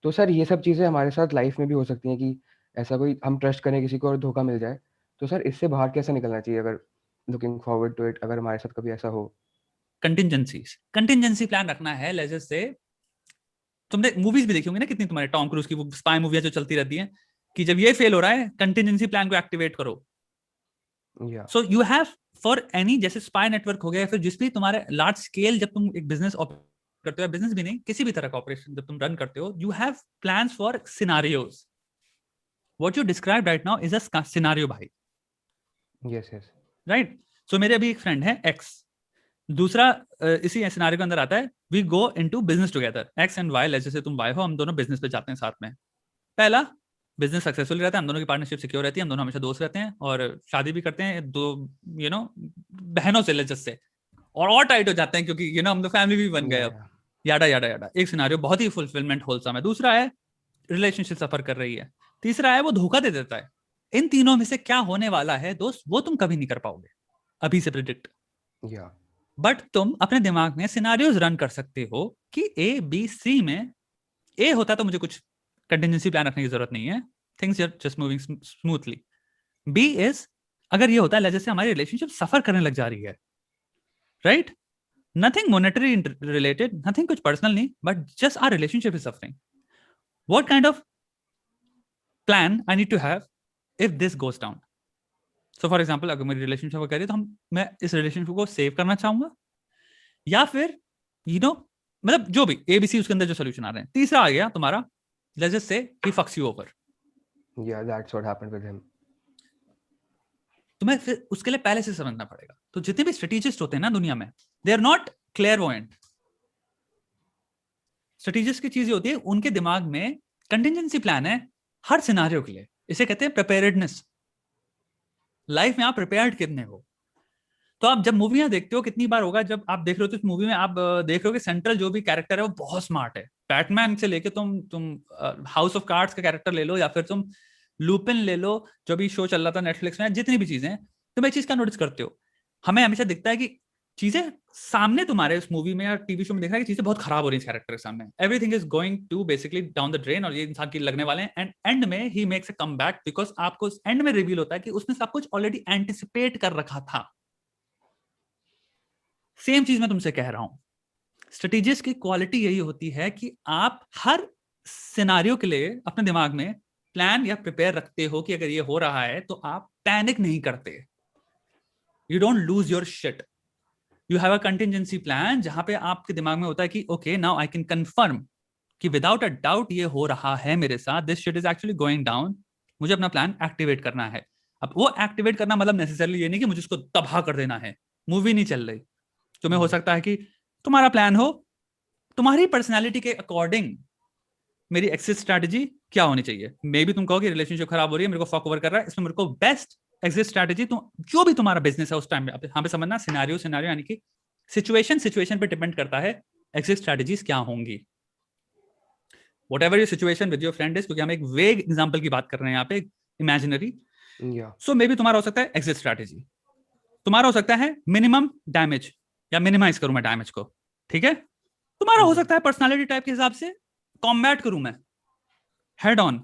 तो सर ये सब चीज़ें हमारे साथ लाइफ में भी हो सकती हैं कि ऐसा कोई हम ट्रस्ट करें किसी को और धोखा मिल जाए। तो सर इससे बाहर कैसे निकलना चाहिए अगर लुकिंग फॉरवर्ड टू इट अगर हमारे साथ कभी ऐसा हो? कंटिजेंसी प्लान रखना है। लेट्स से तुमने मूवीज भी देखी होंगी ना कितनी, तुम्हारे टॉम क्रूज की वो स्पाई मूवियां जो चलती रहती हैं कि जब ये फेल हो रहा है कंटिजेंसी प्लान को एक्टिवेट करो। या so you have for any, जैसे स्पाई नेटवर्क हो गया, फिर जिस भी तुम्हारे लार्ज स्केल, जब तुम एक बिजनेस करते हो, बिजनेस भी नहीं किसी भी तरह का ऑपरेशन जब तुम रन करते हो, you have plans for scenarios. What you describe right now is a scenario भाई, यस यस। राइट? सो मेरे अभी एक फ्रेंड है एक्स, दूसरा इसी सिनारियो के अंदर आता है, we go into business together, X and Y, जैसे तुम वाई हो, हम दोनों बिजनेस पे जाते हैं साथ में। पहला, बिजनेस सक्सेसफुल रहता है, हम दोनों की पार्टनरशिप सिक्योर रहती है, हम दोनों हमेशा दोस्त रहते हैं और शादी भी करते हैं दो, बहनों से लेजस से, और टाइट हो जाते हैं क्योंकि हम तो फैमिली भी बन गए या अब। याडा याडा याडा, एक सिनारियो बहुत ही फुलफिलमेंट होलसम है। दूसरा है रिलेशनशिप सफर कर रही है। तीसरा है वो धोखा दे देता है। इन तीनों में से क्या होने वाला है दोस्त, वो तुम कभी नहीं कर पाओगे अभी से प्रिडिक्ट। या बट तुम अपने दिमाग में सिनारियोज रन कर सकते हो कि ए बी सी में ए होता तो मुझे कुछ कंटिजेंसी प्लान रखने की जरूरत नहीं है, things are just moving smoothly. B is, अगर ये होता है जैसे हमारी रिलेशनशिप सफर करने लग जा रही है, right? Nothing monetary related, nothing कुछ पर्सनल नहीं, but just our relationship is suffering. What kind of plan I need to have if this goes down? So for example, अगर मेरी रिलेशनशिप वो कह रही है तो मैं इस रिलेशनशिप को सेव करना चाहूंगा, या फिर यू नो मतलब जो भी एबीसी उसके अंदर जो सोल्यूशन आ रहे हैं। तीसरा आ गया तुम्हारा, लेट्स जस्ट से ही फक्स यू ओवर। या that's what happened with him. तुम्हें फिर उसके लिए पहले से समझना पड़ेगा। तो जितने भी स्ट्रेटेजिस्ट होते हैं ना दुनिया में, दे आर नॉट क्लेयरवॉयंट। स्ट्रेटेजिस्ट की चीज होती है उनके दिमाग में कंटिजेंसी प्लान है हर सिनारियो के लिए। इसे कहते हैं प्रिपेयर्डनेस। लाइफ में आप प्रिपेयर्ड कितने हो? तो आप जब मूवियां देखते हो, कितनी बार होगा जब आप देख रहे हो तो इस मूवी में आप देख रहे हो कि सेंट्रल जो भी कैरेक्टर है वो बहुत स्मार्ट है। बैटमैन से लेके तुम हाउस ऑफ कार्ड्स का कैरेक्टर ले लो, या फिर तुम लूपिन ले लो, जो भी शो चल रहा था नेटफ्लिक्स में, जितनी भी चीजें, तुम एक चीज का नोटिस करते हो, हमें हमेशा दिखता है कि चीजें सामने तुम्हारे उस मूवी में या टीवी शो में दिख रहा है कि चीजें बहुत खराब हो रही है कैरेक्टर के सामने, everything is going to basically down the drain, और ये इंसान की लगने वाले हैं। एंड एंड में he makes a come back, because आपको एंड में रिवील होता है कि उसने सब कुछ ऑलरेडी एंटिसिपेट कर रखा था। सेम चीज मैं तुमसे कह रहा हूं, स्ट्रेटेजिस्ट की क्वालिटी यही होती है कि आप हर सिनारियो के लिए अपने दिमाग में प्लान या प्रिपेयर रखते हो कि अगर ये हो रहा है तो आप पैनिक नहीं करते, you don't lose your shit, you have a contingency plan जहां पे आपके दिमाग में होता है कि okay now I can confirm कि विदाउट अ डाउट ये हो रहा है मेरे साथ, this shit is actually going down, मुझे अपना प्लान एक्टिवेट करना है। अब वो एक्टिवेट करना मतलब नेसेसरली ये नहीं कि मुझे उसको तबाह कर देना है, मूवी नहीं चल रही। तुम्हें हो सकता है कि तुम्हारा प्लान हो तुम्हारी पर्सनैलिटी के अकॉर्डिंग मेरी एक्सिट स्ट्रैटेजी क्या होनी चाहिए। मे बी तुम कहो कि रिलेशनशिप खराब हो रही है, मेरे को फक ओवर कर रहा है, इसमें मेरे को बेस्ट एग्जिट स्ट्रैटेजी, तुम जो भी तुम्हारा बिजनेस है उस टाइम में, यहाँ पे समझना सिनारियो सिनारियो यानी कि सिचुएशन सिचुएशन पे डिपेंड करता है एग्जिट स्ट्रैटेजीज क्या होंगी। What ever your situation with your friend is, क्योंकि हम एक वेग एग्जाम्पल की बात कर रहे हैं यहाँ पे, इमेजिनरी। या सो मे बी तुम्हारा हो सकता है एग्जिट स्ट्रैटेजी, तुम्हारा हो सकता है मिनिमम डैमेज, या मिनिमाइज करूं मैं डैमेज को, ठीक है? तुम्हारा हो सकता है पर्सनालिटी टाइप के हिसाब से कॉम्बैट करूं मैं हेड ऑन।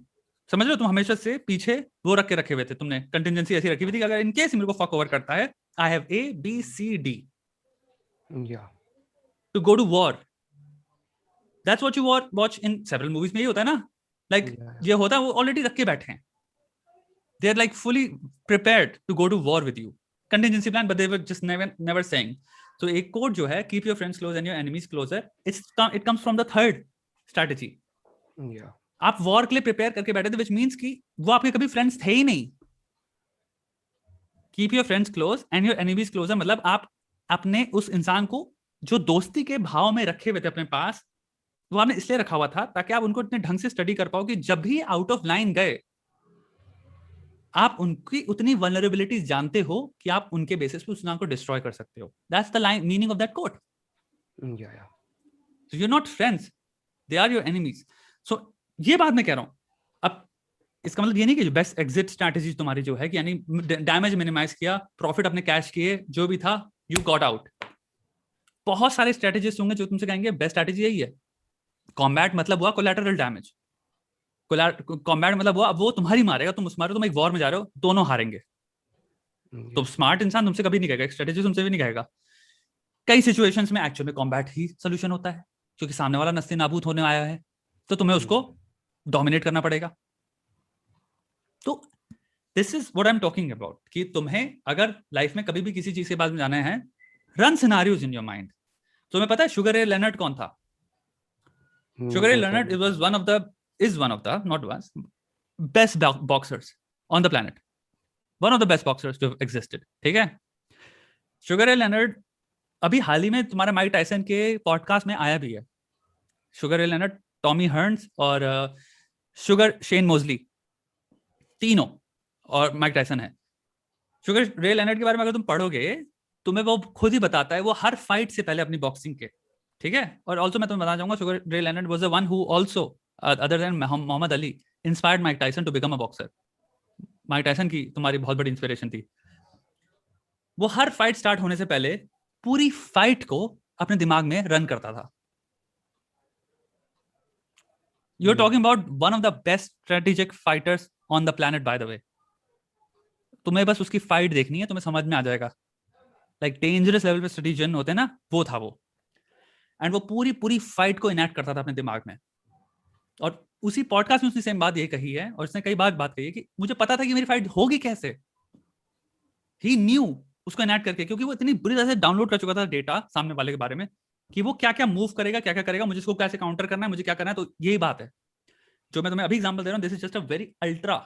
समझ लो, तुम हमेशा से पीछे वो रखे हुए थे, तुमने कंटिजेंसी ऐसी रखी हुई थी कि अगर इनकेस मेरे को फक ओवर करता है, I have a B C D या to go to war. That's what you watch in several movies में, ये होता है ना, लाइक ये होता है वो ऑलरेडी रख के बैठे हैं, they are like fully prepared to go to war with you, contingency plan, but they were just never saying. तो एक कोड जो है, keep your friends close and your enemies closer, it comes from the third strategy. या आप war के लिए prepare करके बैठे थे, विच मीन्स कि वो आपके कभी फ्रेंड्स थे ही नहीं। Keep your friends close and your enemies closer, मतलब आप अपने उस इंसान को जो दोस्ती के भाव में रखे हुए थे अपने पास, वो आपने इसलिए रखा हुआ था ताकि आप उनको इतने ढंग से स्टडी कर पाओ कि जब भी आउट ऑफ लाइन गए, आप उनकी उतनी वल्नरेबिलिटीज जानते हो कि आप उनके बेसिस पे उस इंसान को डिस्ट्रॉय कर सकते हो। That's the line meaning of that quote. या So you're not friends, they are your enemies. So ये बात मैं कह रहा हूं। अब इसका मतलब ये नहीं कि जो बेस्ट एग्जिट स्ट्रैटेजी तुम्हारी जो है कि यानी डैमेज मिनिमाइज किया, प्रॉफिट अपने कैश किए, जो भी था यू गॉट आउट। बहुत सारे स्ट्रैटेजिस्ट होंगे जो तुमसे कहेंगे बेस्ट स्ट्रैटेजी यही है। कॉम्बैट मतलब हुआ कोलैटरल डैमेज, कॉम्बैट मतलब वो तुम्हारी मारेगा, तुम उस मारो, तुम एक वॉर में जा रहे हो, दोनों हारेंगे। तो स्मार्ट इंसान तुमसे कभी नहीं कहेगा, स्ट्रेटेजी तुमसे भी नहीं कहेगा। कई सिचुएशंस में एक्चुअल में कॉम्बैट ही सोल्यूशन होता है, क्योंकि सामने वाला नस्ती नाबूद होने आया है, तो तुम्हें उसको डोमिनेट करना पड़ेगा। तो this is what I am talking about, कि तुम्हें अगर लाइफ में कभी भी किसी चीज के बारे में जाना है, run scenarios in your mind. तुम्हें पता है शुगर रे लेनर्ड कौन था? शुगर रे कौन सा Leonard was one of the not one best boxers on the planet, one of the best boxers to existed, ठीक है? शुगर रे लेनर्ड अभी हाल ही में तुम्हारे माइक टायसन के पॉडकास्ट में आया भी है। शुगर रे लेनर्ड, टॉमी हर्न्स और शुगर शेन मोजली, तीनों, और माइक टायसन है। शुगर रे लेनर्ड के बारे में अगर तुम पढ़ोगे, तुम्हें वो खुद ही बताता है, वो हर फाइट से पहले अपनी बॉक्सिंग के, ठीक है? और ऑल्सो मैं तुम्हें बताना चाहूंगा, Sugar Ray Leonard was the one who also other than Muhammad Ali inspired Mike Tyson to become a boxer. Mike Tyson की तुम्हारी बहुत बड़ी इंस्पिरेशन थी। वो हर फाइट स्टार्ट होने से पहले पूरी फाइट को अपने दिमाग में रन करता था। You are talking about one of the best strategic fighters on the planet by the way. तुम्हें बस उसकी फाइट देखनी है, तुम्हें समझ में आ जाएगा। लाइक डेंजरस लेवल पे स्ट्रेटेजियन होते हैं ना, वो था वो। एंड वो पूरी पूरी फाइट को इनैक्ट करता था अपने दिमाग में। और उसी पॉडकास्ट में उसने सेम बात ये कही है, और उसने कई बात कही है कि मुझे पता था कि मेरी फाइट होगी कैसे। ही न्यू उसको इनैक्ट करके, क्योंकि वो इतनी बुरी तरह से डाउनलोड कर चुका था डेटा सामने वाले के बारे में, कि वो क्या क्या मूव करेगा, क्या क्या करेगा, मुझे इसको कैसे काउंटर करना है, मुझे क्या करना है। तो यही बात है जो मैं तुम्हें अभी एग्जांपल दे रहा हूं। This is just a very ultra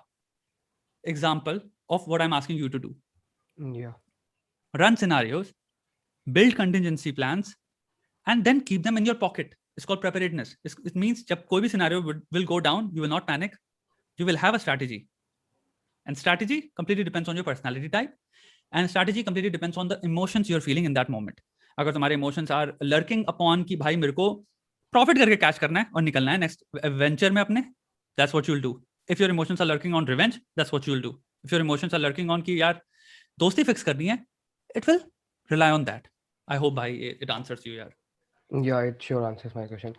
example of what I'm asking you to do. Yeah. Run scenarios, build contingency plans, and then keep them in your pocket. It's called preparedness. It means जब कोई भी scenario will go down, you will not panic. You will have a strategy. And strategy completely depends on your personality type. And strategy completely depends on the emotions you're feeling in that moment. अगर तुम्हारे emotions are lurking upon कि भाई मेरे को profit करके cash करना है और निकलना है next venture में अपने, that's what you'll do. If your emotions are lurking on revenge, that's what you'll do. If your emotions are lurking on कि यार दोस्ती फिक्स करनी है, it will rely on that. I hope भाई it answers you यार. Yeah, it sure answers my question.